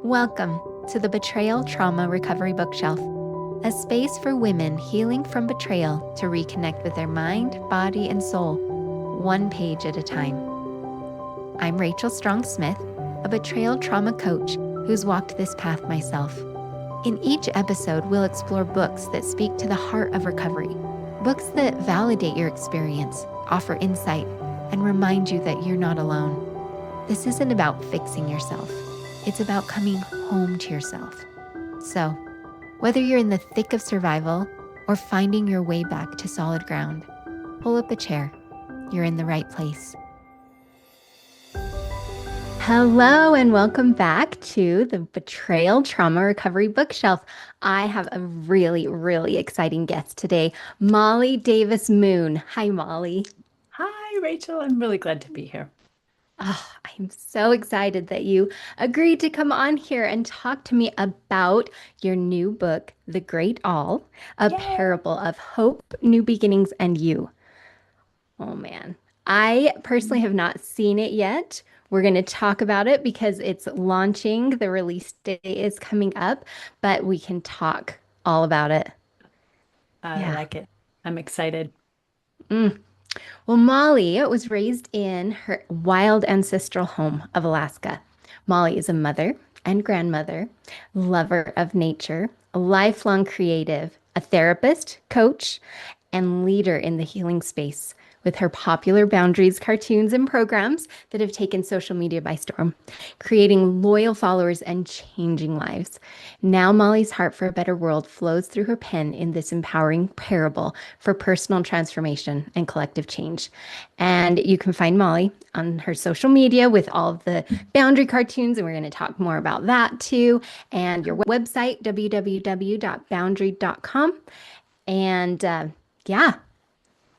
Welcome to the Betrayal Trauma Recovery Bookshelf, a space for women healing from betrayal to reconnect with their mind, body, and soul, one page at a time. I'm Rachel Strong Smith, a betrayal trauma coach who's walked this path myself. In each episode, we'll explore books that speak to the heart of recovery, books that validate your experience, offer insight, and remind you that you're not alone. This isn't about fixing yourself. It's about coming home to yourself. So, whether you're in the thick of survival or finding your way back to solid ground, pull up a chair. You're in the right place. Hello, and welcome back to the Betrayal Trauma Recovery Bookshelf. I have a really exciting guest today, Molly Davis Moon. Hi, Molly. Hi, Rachel. I'm really glad to be here. Oh, I'm so excited that you agreed to come on here and talk to me about your new book, The Great All, a Yay! parable of hope, new beginnings, and you. Oh man, I personally have not seen it yet. We're going to talk about it because it's launching. The release date is coming up, but we can talk all about it. I Yeah. like it. I'm excited. Mm. Well, Molly was raised in her wild ancestral home of Alaska. Molly is a mother and grandmother, lover of nature, a lifelong creative, a therapist, coach, and leader in the healing space with her popular boundaries, cartoons, and programs that have taken social media by storm, creating loyal followers and changing lives. Now, Molly's heart for a better world flows through her pen in this empowering parable for personal transformation and collective change. And you can find Molly on her social media with all of the boundary cartoons, and we're going to talk more about that too. And your website, www.boundary.com. And yeah,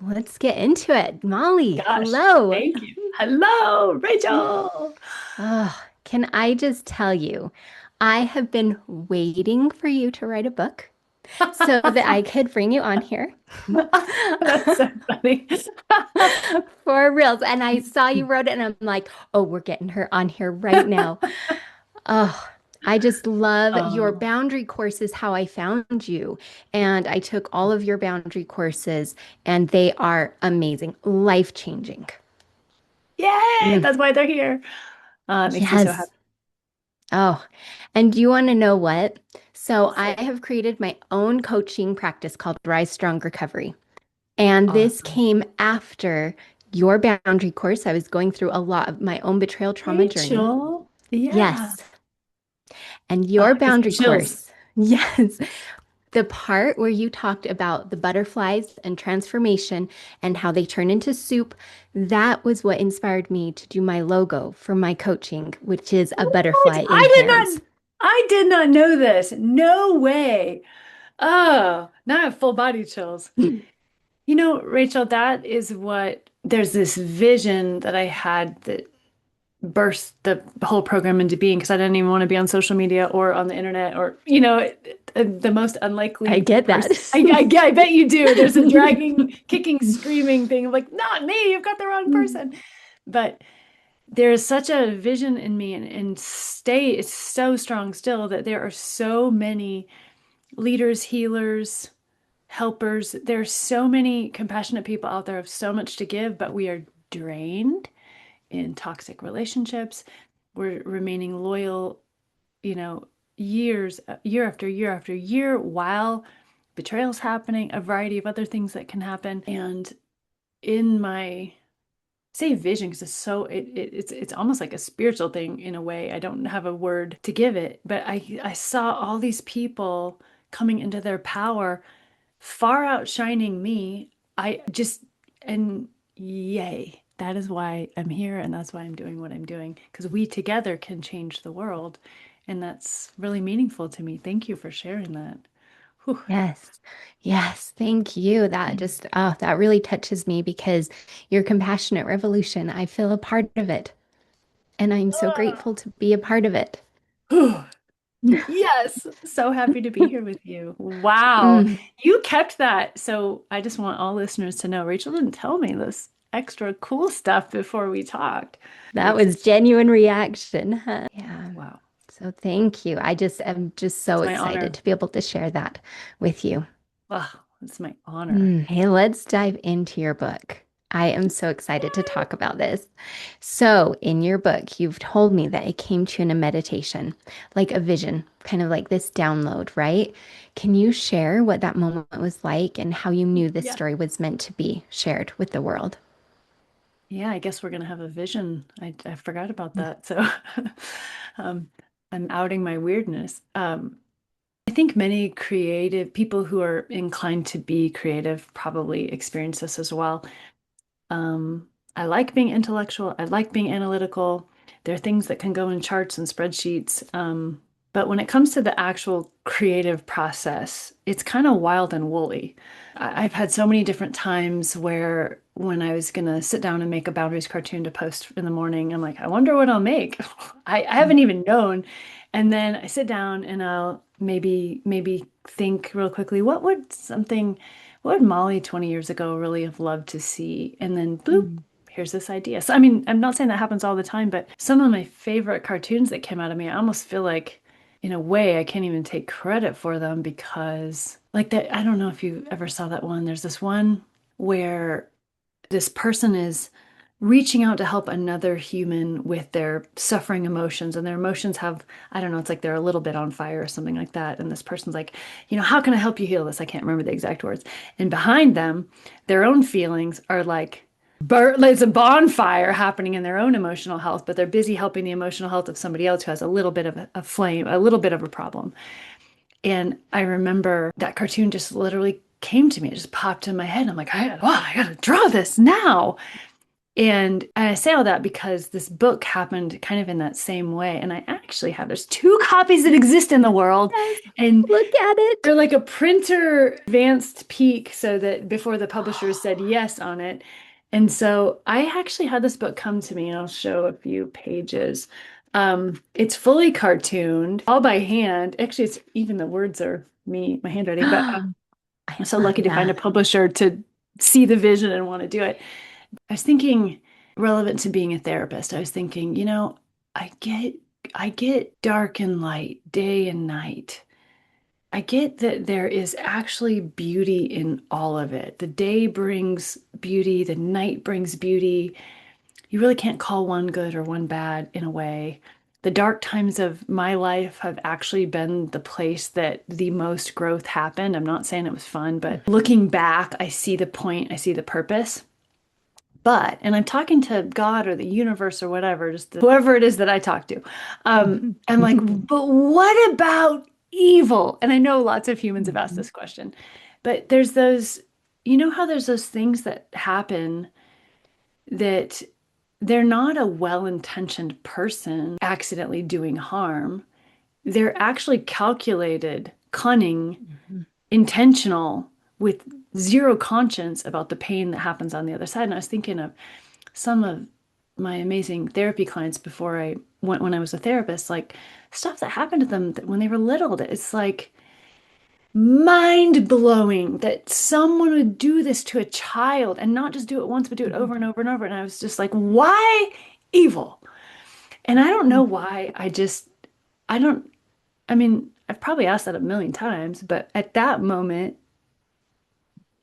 let's get into it. Molly, Gosh, hello. thank you. Hello, Rachel. Oh, can I just tell you, I have been waiting for you to write a book so that I could bring you on here That's so funny. for reals. And I saw you wrote it, and I'm like, oh, we're getting her on here right now. Oh, I just love your Oh, boundary courses, how I found you. And I took all of your boundary courses, and they are amazing, life-changing. yay! Mm, That's why they're here. It makes me so yes. happy. Oh, and do you want to know what? So I Say have created my own coaching practice called Rise Strong Recovery. And this awesome. came after your boundary course. I was going through a lot of my own betrayal trauma journey. Rachel. Yeah. Yes. And Oh, your I get boundary chills. course. Yes. The part where you talked about the butterflies and transformation and how they turn into soup, that was what inspired me to do my logo for my coaching, which is a What? butterfly in hands. I did not know this. No way. Oh, now I have full body chills. You know, Rachel, that is what there's this vision that I had that burst the whole program into being because I didn't even want to be on social media or on the internet or, the most I unlikely get that. person. I bet you do. There's a dragging, kicking, screaming thing of like, not me, you've got the wrong person. But there's such a vision in me and it's so strong still that there are so many leaders, healers, helpers. There's so many compassionate people out there of so much to give, but we are drained in toxic relationships. We're remaining loyal, year after year after year, while betrayal's happening, a variety of other things that can happen. And in my say vision, because it's almost like a spiritual thing in a way. I don't have a word to give it, but I saw all these people coming into their power far outshining me. I just, and yay, that is why I'm here and that's why I'm doing what I'm doing, because we together can change the world. And that's really meaningful to me. Thank you for sharing that. Whew. Yes. Yes. Thank you. That just, oh, that really touches me because your compassionate revolution, I feel a part of it. And I'm so grateful to be a part of it. Whew. Yes, so happy to be here with you. Wow, Mm, you kept that. So I just want all listeners to know Rachel didn't tell me this extra cool stuff before we talked. that It's was genuine reaction, huh? Yeah. wow. So thank you. I just am just so It's my excited honor. to be able to share that with you. Oh, it's my honor. Hey, let's dive into your book. I am so excited to talk about this. So, in your book, you've told me that it came to you in a meditation, like a vision, kind of like this download, right? Can you share what that moment was like and how you knew this Yeah. story was meant to be shared with the world? Yeah, I guess we're gonna have a vision. I forgot about that. So um, I'm outing my weirdness. I think many creative people who are inclined to be creative probably experience this as well. Um, I like being intellectual. I like being analytical. There are things that can go in charts and spreadsheets. But when it comes to the actual creative process, it's kind of wild and woolly. I've had so many different times where when I was gonna sit down and make a boundaries cartoon to post in the morning, I'm like, I wonder what I'll make. I haven't even known. And then I sit down and I'll maybe think real quickly, what would Molly 20 years ago really have loved to see? And then bloop, Mm. here's this idea. So, I mean, I'm not saying that happens all the time, but some of my favorite cartoons that came out of me, I almost feel like, in a way, I can't even take credit for them because, like that, I don't know if you ever saw that one. There's this one where this person is reaching out to help another human with their suffering emotions, and their emotions have, I don't know, it's like they're a little bit on fire or something like that, and this person's like, how can I help you heal this? I can't remember the exact words. And behind them, their own feelings are like there's a bonfire happening in their own emotional health, but they're busy helping the emotional health of somebody else who has a little bit of a flame, a little bit of a problem. And I remember that cartoon just literally came to me. It just popped in my head. I'm like, I gotta draw this now. And I say all that because this book happened kind of in that same way. And I actually have, there's two copies that exist in the world. Yes, And look at it. they're like a printer advanced peak so that before the publisher said yes on it. And so I actually had this book come to me, and I'll show a few pages. It's fully cartooned, all by hand. Actually, it's even the words are my handwriting, but I I'm so lucky love to find a that. publisher to see the vision and want to do it. I was thinking relevant to being a therapist. I was thinking, I get I get dark and light, day and night. I get that there is actually beauty in all of it. The day brings beauty, the night brings beauty. You really can't call one good or one bad in a way. The dark times of my life have actually been the place that the most growth happened. I'm not saying it was fun, but looking back, I see the point, I see the purpose. And I'm talking to God or the universe or whatever, just whoever it is that I talk to. I'm like, but what about evil? And I know lots of humans have asked this question, but there's those, how there's those things that happen that they're not a well-intentioned person accidentally doing harm. They're actually calculated, cunning, intentional, with zero conscience about the pain that happens on the other side. And I was thinking of some of my amazing therapy clients before I went when I was a therapist, like stuff that happened to them when they were little, that it's like mind blowing that someone would do this to a child and not just do it once, but do it over and over and over. And I was just like, why evil? And I don't know why. I don't, I mean, I've probably asked that a million times, but at that moment,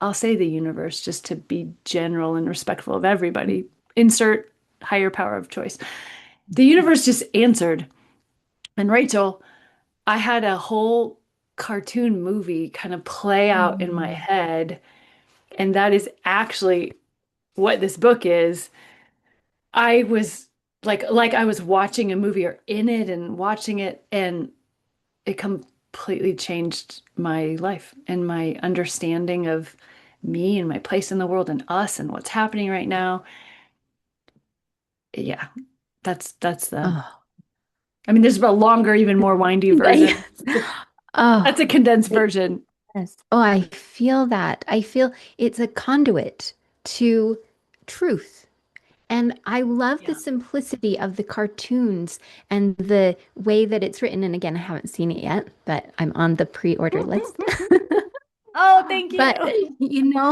I'll say the universe just to be general and respectful of everybody. Insert higher power of choice. The universe just answered. And Rachel, I had a whole cartoon movie kind of play out in my head. And that is actually what this book is. I was like I was watching a movie or in it and watching it, and it completely changed my life and my understanding of me and my place in the world and us and what's happening right now. Yeah, that's the. Oh, I mean, there's a longer, even more windy yes. version. That's Oh, a condensed it- version. yes. Oh, I feel that. I feel it's a conduit to truth. And I love the Yeah. simplicity of the cartoons and the way that it's written. And again, I haven't seen it yet, but I'm on the pre-order list. Oh, thank But you.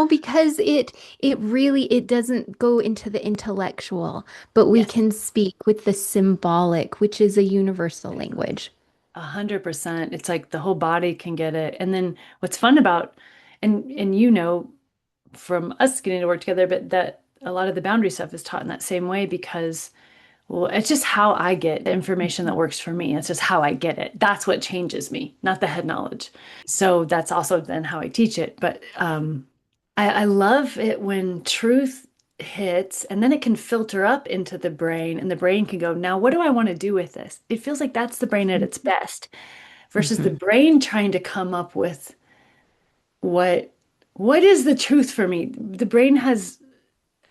because it really it doesn't go into the intellectual, but we Yes. can speak with the symbolic, which is a universal language. 100%. It's like the whole body can get it. And then what's fun about, and you know from us getting to work together, but that a lot of the boundary stuff is taught in that same way because, well, it's just how I get the information that Mhm. works for me. It's just how I get it. That's what changes me, not the head knowledge. So that's also then how I teach it. But I love it when truth hits and then it can filter up into the brain and the brain can go, now what do I want to do with this? It feels like that's the brain at its best versus the Mhm. brain trying to come up with what what is the truth for me? The brain has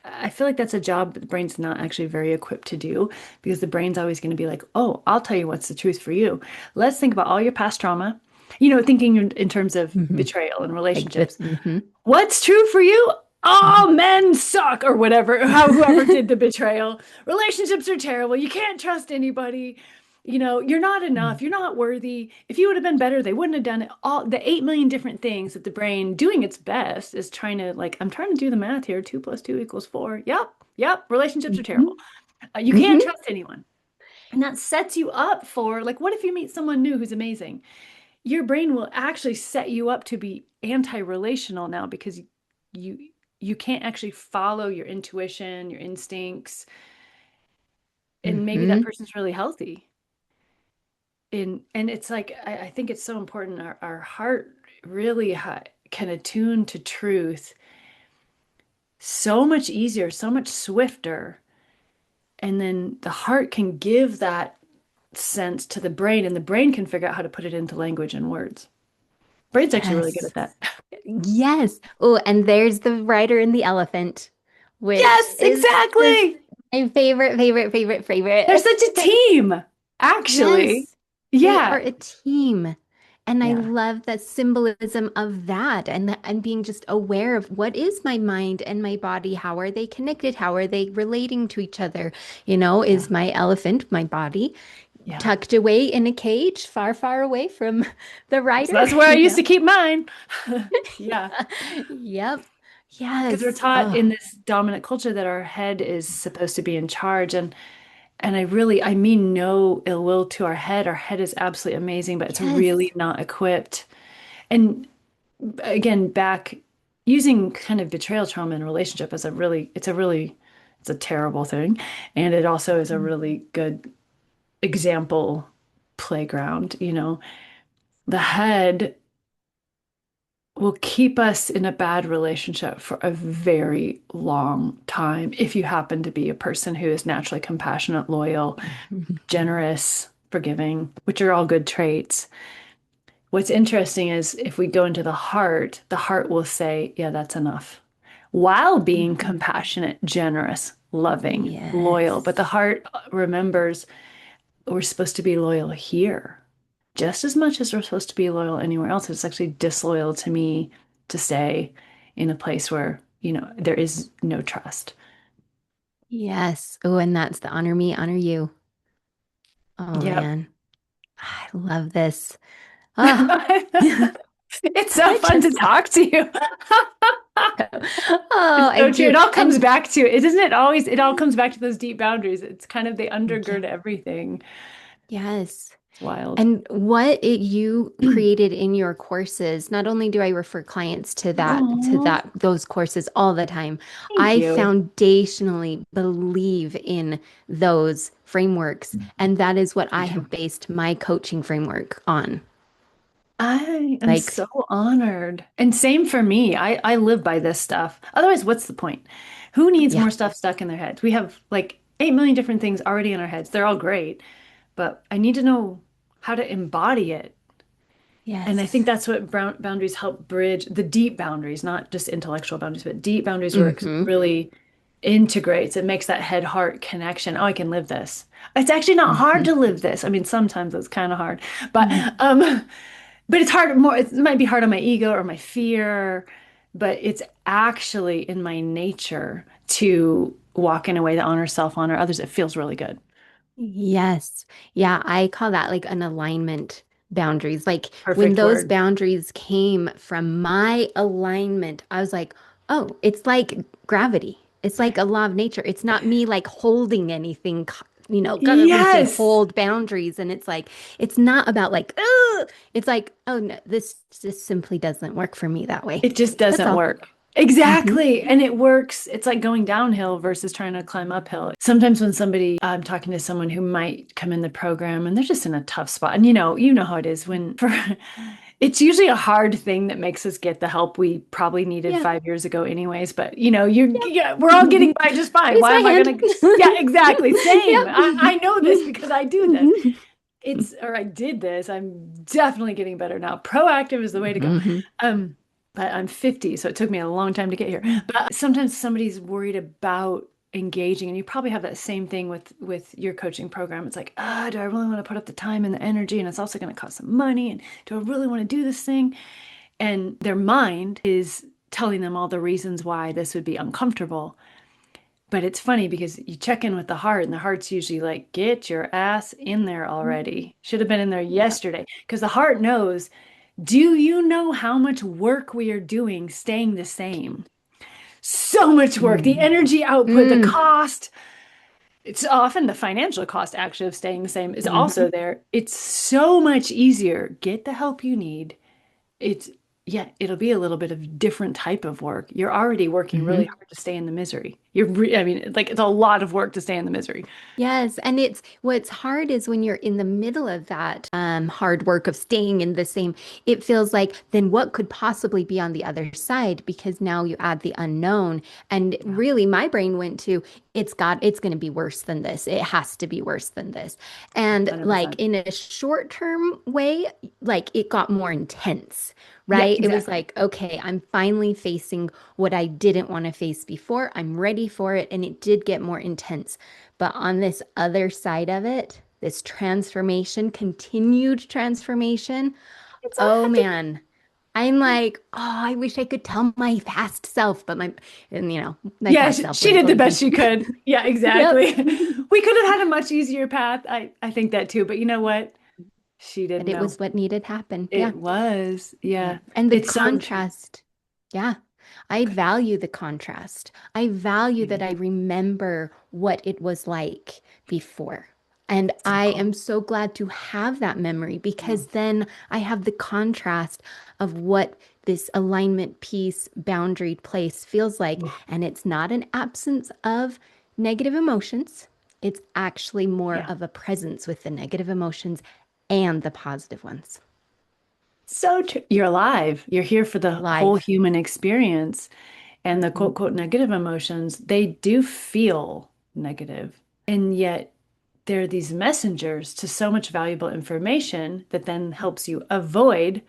I feel like that's a job the brain's not actually very equipped to do because the brain's always going to be like, "Oh, I'll tell you what's the truth for you. Let's think about all your past trauma." Thinking in terms of Mhm. betrayal and Like the relationships. mhm. What's true for you? Oh, Mhm. men suck or whatever. How whoever did the betrayal. Relationships are terrible. You can't trust anybody. You're not enough. You're not worthy. If you would have been better, they wouldn't have done it. All the 8 million different things that the brain doing its best is trying to like, I'm trying to do the math here. 2 + 2 = 4. Yep. Yep. Relationships are terrible. Mhm. You can't Mhm. trust anyone. And that sets you up for like, what if you meet someone new who's amazing? Your brain will actually set you up to be anti-relational now because you you can't actually follow your intuition, your instincts, and maybe that Mhm. person's really healthy. And it's like I think it's so important. Our heart really can attune to truth so much easier, so much swifter. And then the heart can give that sense to the brain, and the brain can figure out how to put it into language and words. Brain's actually really good Yes. at that. Yes. Oh, and there's the rider and the elephant, which Yes, is just exactly. my favorite, favorite, favorite, They're favorite. such a team, actually. Yes, they are Yeah. a team. And I Yeah. love the symbolism of that and being just aware of what is my mind and my body? How are they connected? How are they relating to each other? Yeah. Is my elephant, my body, Yeah. tucked away in a cage, far, far away from the So rider? that's where I used to keep mine. Yeah. Yep. Because we're Yes. taught Oh, in this dominant culture that our head is supposed to be in charge. And I mean no ill will to our head. Our head is absolutely amazing, but it's really yes. not equipped. And again, back using kind of betrayal trauma in a relationship as it's a terrible thing. And it also is a really good example playground, the head will keep us in a bad relationship for a very long time if you happen to be a person who is naturally compassionate, loyal, generous, forgiving, which are all good traits. What's interesting is if we go into the heart will say, yeah, that's enough, while being Mhm. compassionate, generous, loving, loyal. But the Yes. heart remembers we're supposed to be loyal here just as much as we're supposed to be loyal anywhere else. It's actually disloyal to me to stay in a place where, there is no trust. Yes. Oh, and that's the honor me, honor you. Oh Yep. man. I love this. Oh, It's so fun to just talk to you. oh, It's I so true. do. It all comes And back to it, isn't it always? It all comes back to those deep boundaries. It's kind of they yeah, undergird everything. yes. It's wild. And you created in your courses, not only do I refer clients Oh, those courses all the time, thank I you. foundationally believe in those frameworks. And that is what Me I too. have based my coaching framework on. I am so Like, honored. And same for me. I live by this stuff. Otherwise, what's the point? Who needs yeah, more stuff stuck in their heads? We have like 8 million different things already in our heads. They're all great, but I need to know how to embody it. And I yes. think that's what boundaries help bridge the deep boundaries, not just intellectual boundaries, but deep boundaries where it Mm-hmm. really integrates. It makes that head heart connection. Oh, I can live this. It's actually not hard Mm-hmm. to live this. I mean, sometimes it's kind of hard, but Mm. but it's hard more. It might be hard on my ego or my fear, but it's actually in my nature to walk in a way that honors self, honor others. It feels really good. Yes. Yeah, I call that like an alignment. boundaries. Like when Perfect those word. boundaries came from my alignment, I was like, oh, it's like gravity. It's like a law of nature. It's not me like holding anything, gotta make me Yes. hold boundaries. And it's like, it's not about like, oh, it's like, oh no, this just simply doesn't work for me that way. It just That's doesn't all. work. Hmm. Exactly. And it works. It's like going downhill versus trying to climb uphill. Sometimes when I'm talking to someone who might come in the program and they're just in a tough spot. And you know how it is it's usually a hard thing that makes us get the help we probably needed Yeah. 5 years ago anyways. But yeah, we're all Yep. getting by just fine. Raise Why my am I hand. gonna? Yeah, exactly. Same. I know this Yep. because I do this. Or I did this. I'm definitely getting better now. Proactive is the way to go. Hmm. Um, but I'm 50, so it took me a long time to get here. But sometimes somebody's worried about engaging, and you probably have that same thing with your coaching program. It's like, ah, do I really want to put up the time and the energy? And it's also going to cost some money. And do I really want to do this thing? And their mind is telling them all the reasons why this would be uncomfortable. But it's funny because you check in with the heart, and the heart's usually like, get your ass in there already. Should have been in there Yep. yesterday. Because the heart knows, do you know how much work we are doing staying the same? So much work. The Mm. energy output, the Mm. cost. It's often the financial cost actually of staying the same is Hmm. also there. It's so much easier. Get the help you need. It's, yeah, it'll be a little bit of different type of work. You're already working really Hmm. hard to stay in the misery. I mean, like it's a lot of work to stay in the misery. Yes, and it's what's hard is when you're in the middle of that hard work of staying in the same, it feels like then what could possibly be on the other side because now you add the unknown. And Yeah, really my brain went to it's going to be worse than this. It has to be worse than this. And like 100%. in a short-term way, like it got more intense, Yeah, right? It was exactly. like, okay, I'm finally facing what I didn't want to face before. I'm ready for it, and it did get more intense. But on this other side of it, this transformation, continued transformation, oh Exactly. man, I'm like, oh, I wish I could tell my past self, but my Yeah, past she, self she wouldn't did the listen. best she could. Yeah, Yep. exactly. We could have had a much easier path. I think that too. But you know what? She But didn't it know. was what needed happen. Yeah. It was. Yeah. Yeah. And the It's so true. contrast. Yeah. I value the contrast. I value that Yeah. I remember what it was like before. And So I am cool. so glad to have that memory Yeah. because then I have the contrast of what this alignment, peace, boundary place feels like. And it's not an absence of negative emotions. It's actually more Yeah. of a presence with the negative emotions and the positive ones. So true. You're alive. You're here for the whole Live. human experience. And the quote, Mhm. quote, negative emotions, they do feel negative. And yet they're these messengers to so much valuable information that then helps you avoid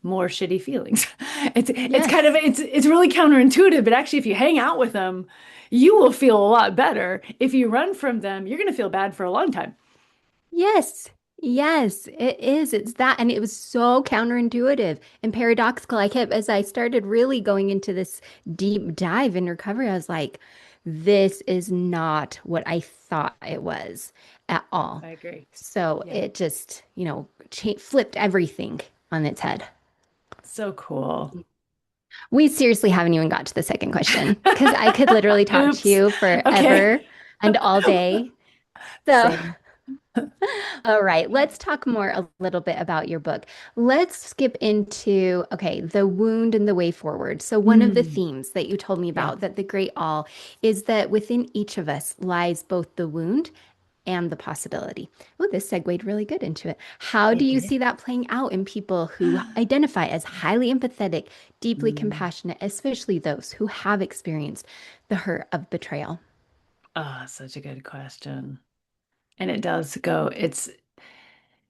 more shitty feelings. It's kind of Yes. it's really counterintuitive, but actually if you hang out with them, you will feel a lot better. If you run from them, you're going to feel bad for a long time. Yes. Yes, it is. It's that. And it was so counterintuitive and paradoxical. As I started really going into this deep dive in recovery, I was like, this is not what I thought it was at all. I agree. So Yeah. it just, cha flipped everything on its head. So cool. We seriously haven't even got to the second question because I could literally talk to Oops. you Okay. forever and all day. So Same. all right, let's talk more a little bit about your book. Let's skip into, okay, the wound and the way forward. So, one of the Mm, themes that you told me yeah, about, that the great all, is that within each of us lies both the wound and the possibility. Oh, this segued really good into it. How do it you did. see that playing out in people who identify as highly empathetic, deeply Mm. compassionate, especially those who have experienced the hurt of betrayal? Ah, such a good question. And it does go.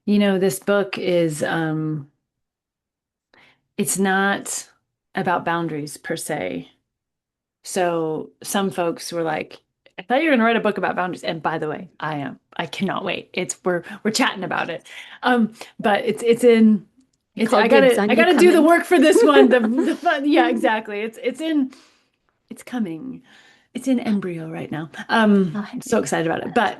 This book is it's not about boundaries per se. So some folks were like, I thought you were gonna write a book about boundaries. And by the way, I am. I cannot wait. We're chatting about it. But it's in I it's call dibs I on you gotta do the coming. work for this one. The fun, yeah, exactly. It's coming. It's in embryo right now. Oh, So excited about it. But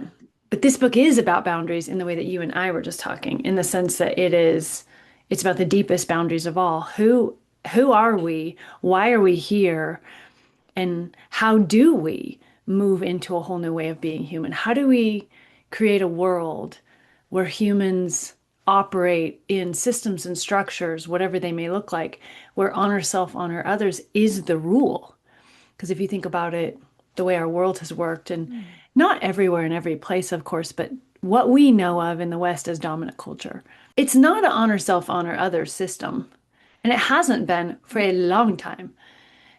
But this book is about boundaries in the way that you and I were just talking, in the sense that it's about the deepest boundaries of all. Who are we? Why are we here? And how do we move into a whole new way of being human? How do we create a world where humans operate in systems and structures, whatever they may look like, where honor self, honor others is the rule? Because if you think about it, the way our world has worked, and Mm. not everywhere in every place, of course, but what we know of in the West as dominant culture, it's not an honor self, honor others system. And it hasn't been for a long time.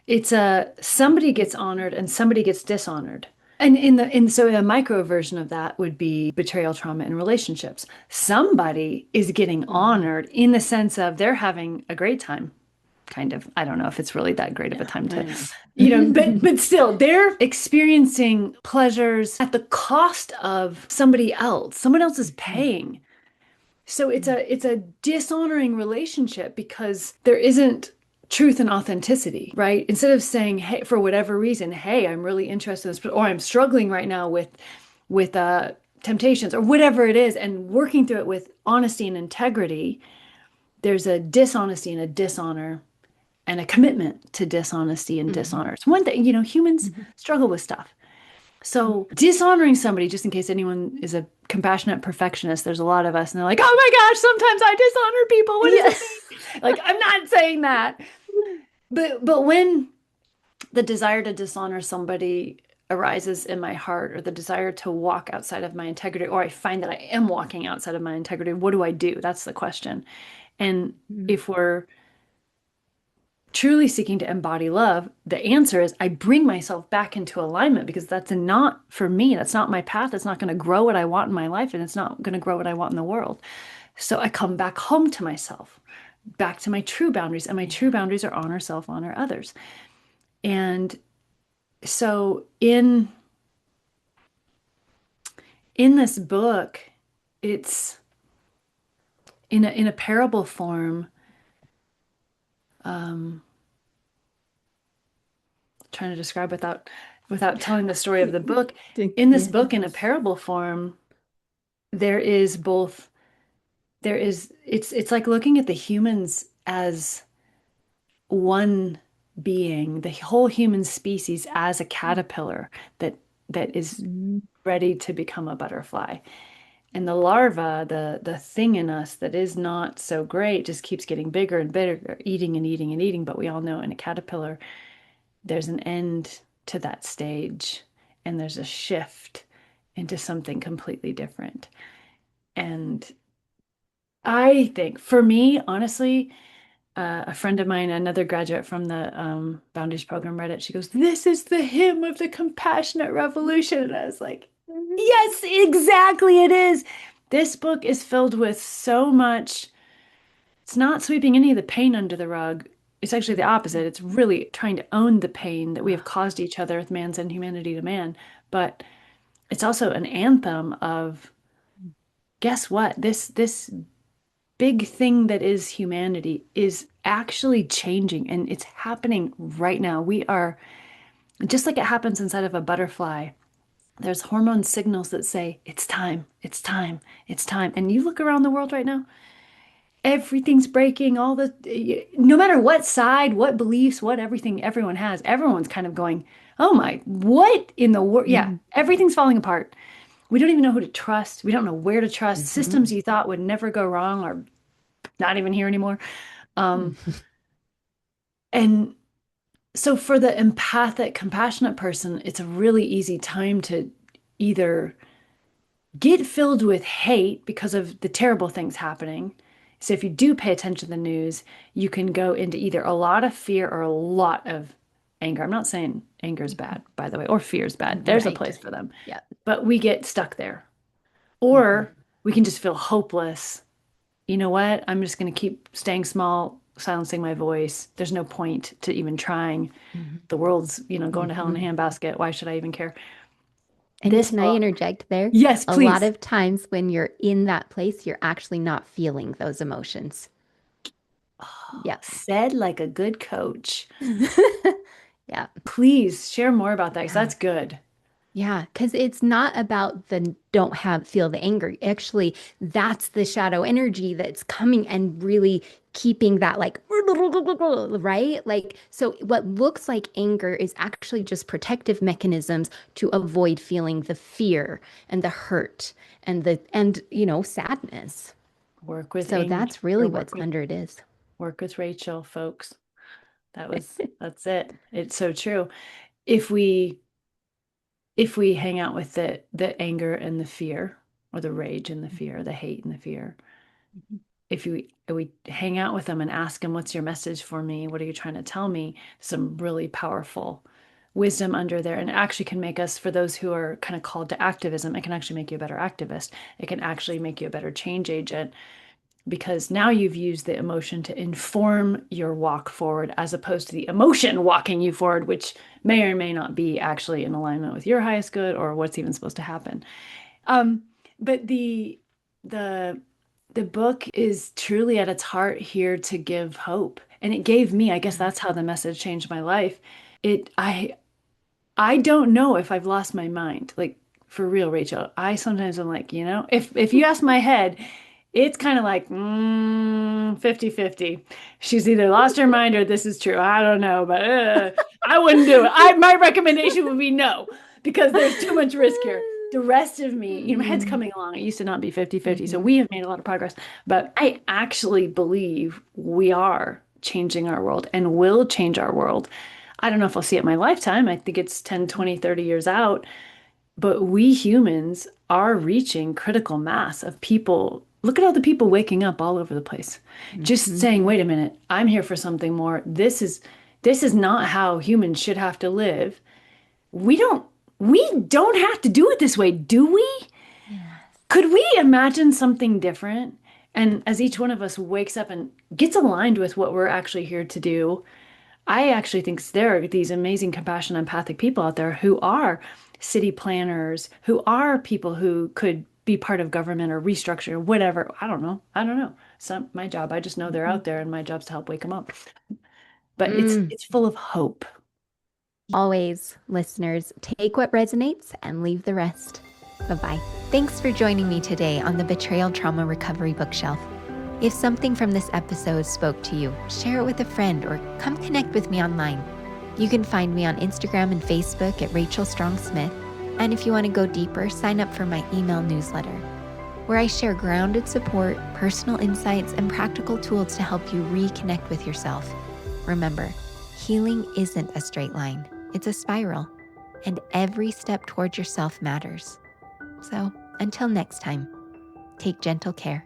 It's a somebody gets honored and somebody gets dishonored. And so a micro version of that would be betrayal trauma in relationships. Somebody is getting Mhm. honored in the sense of they're having a great time, kind of. I don't know if it's really that great of a Yeah, time I to, know. but still, they're experiencing pleasures at the cost of somebody else. Someone else is Mhm. paying. So it's a dishonoring relationship because there isn't truth and authenticity, right? Instead of saying, hey, for whatever reason, hey, I'm really interested in this, or I'm struggling right now with temptations or whatever it is, and working through it with honesty and integrity, there's a dishonesty and a dishonor and a commitment to dishonesty and Mhm. dishonor. It's one thing, humans Mhm. struggle with stuff. So dishonoring somebody, just in case anyone is a compassionate perfectionist, there's a lot of us, and they're like, "Oh my gosh, sometimes I dishonor people. What does Yeah. it mean?" Like, I'm not saying that, but when the desire to dishonor somebody arises in my heart, or the desire to walk outside of my integrity, or I find that I am walking outside of my integrity, what do I do? That's the question. And Mhm. if we're truly seeking to embody love, the answer is I bring myself back into alignment, because that's not for me. That's not my path. It's not going to grow what I want in my life, and it's not going to grow what I want in the world. So I come back home to myself, back to my true boundaries. And my true Yeah. boundaries are honor self, honor others. And so in this book, it's in a parable form, um, trying to describe without telling the story of the book. In this Yeah. book, in a parable form, there is both there is it's like looking at the humans as one being, the whole human species as a caterpillar that is Mhm. ready to become a butterfly. And the larva, the thing in us that is not so great, just keeps getting bigger and bigger, eating and eating and eating. But we all know in a caterpillar, there's an end to that stage, and there's a shift into something completely different. And I think for me, honestly, a friend of mine, another graduate from the Boundaries program, read it. She goes, "This is the hymn of the compassionate revolution." And I was like, yes, exactly, it is. This book is filled with so much. It's not sweeping any of the pain under the rug. It's actually the opposite. It's really trying to own the pain that we have caused each other with man's inhumanity to man. But it's also an anthem of, guess what? This big thing that is humanity is actually changing, and it's happening right now. We are just like it happens inside of a butterfly. There's hormone signals that say it's time, it's time, it's time. And you look around the world right now, everything's breaking. No matter what side, what beliefs, what everything everyone has, everyone's kind of going, oh my, what in the world? Yeah, Mhm. everything's falling apart. We don't even know who to trust. We don't know where to trust. Mhm. Systems you thought would never go wrong are not even here anymore. Um, Mhm. and so for the empathic, compassionate person, it's a really easy time to either get filled with hate because of the terrible things happening. So if you do pay attention to the news, you can go into either a lot of fear or a lot of anger. I'm not saying anger is bad, by the way, or fear is bad. There's a Right. place for them. Yeah. But we get stuck there. Mhm. Or we can just feel hopeless. You know what? I'm just going to keep staying small, silencing my voice. There's no point to even trying. Mhm. The world's, going to hell in a Mhm. handbasket. Why should I even care? And This can I book, interject there? yes, A lot please. of times when you're in that place, you're actually not feeling those emotions. Oh, Yeah. said like a good coach. Yeah. Please share more about that because Yeah. that's good. Yeah, because it's not about the don't have feel the anger. Actually, that's the shadow energy that's coming and really keeping that like right? Like so what looks like anger is actually just protective mechanisms to avoid feeling the fear and the hurt and sadness. Work with So anger that's really or what's under it is. work with Rachel, folks. That's it. It's so true. If we hang out with the anger and the fear, or the rage and the fear, the hate and the fear, if we hang out with them and ask them, what's your message for me? What are you trying to tell me? Some really powerful wisdom under there, and it actually can make us, for those who are kind of called to activism, it can actually make you a better activist. It can actually make you a better change agent, because now you've used the emotion to inform your walk forward, as opposed to the emotion walking you forward, which may or may not be actually in alignment with your highest good or what's even supposed to happen. Um, but the the book is truly at its heart here to give hope. And it gave me, I guess that's how the message changed my life. It I don't know if I've lost my mind. Like, for real, Rachel. I sometimes am like, if you ask my head, it's kind of like 50-50. She's either lost her mind or this is true. I don't know, but I wouldn't do it. My recommendation would be no, because there's too much risk here. The rest of me, my head's Mm, coming along. It used to not be 50-50. So mhm, we have made a lot of progress. But I actually believe we are changing our world and will change our world. I don't know if I'll see it in my lifetime. I think it's 10, 20, 30 years out. But we humans are reaching critical mass of people. Look at all the people waking up all over the place. Just mhm. saying, wait a minute, I'm here for something more. This is not how humans should have to live. We don't we don't have to do it this way, do we? Yes. Could we imagine something different? And as each one of us wakes up and gets aligned with what we're actually here to do, I actually think there are these amazing, compassionate, empathic people out there who are city planners, who are people who could be part of government or restructure or whatever. I don't know. I don't know. It's not my job. I just know they're Mhm. out there, and my job's to help wake them up. But it's Mm. it's full of hope. Always, listeners, take what resonates and leave the rest. Bye bye. Thanks for joining me today on the Betrayal Trauma Recovery Bookshelf. If something from this episode spoke to you, share it with a friend or come connect with me online. You can find me on Instagram and Facebook at Rachel Strong Smith. And if you want to go deeper, sign up for my email newsletter, where I share grounded support, personal insights, and practical tools to help you reconnect with yourself. Remember, healing isn't a straight line, it's a spiral, and every step towards yourself matters. So, until next time, take gentle care.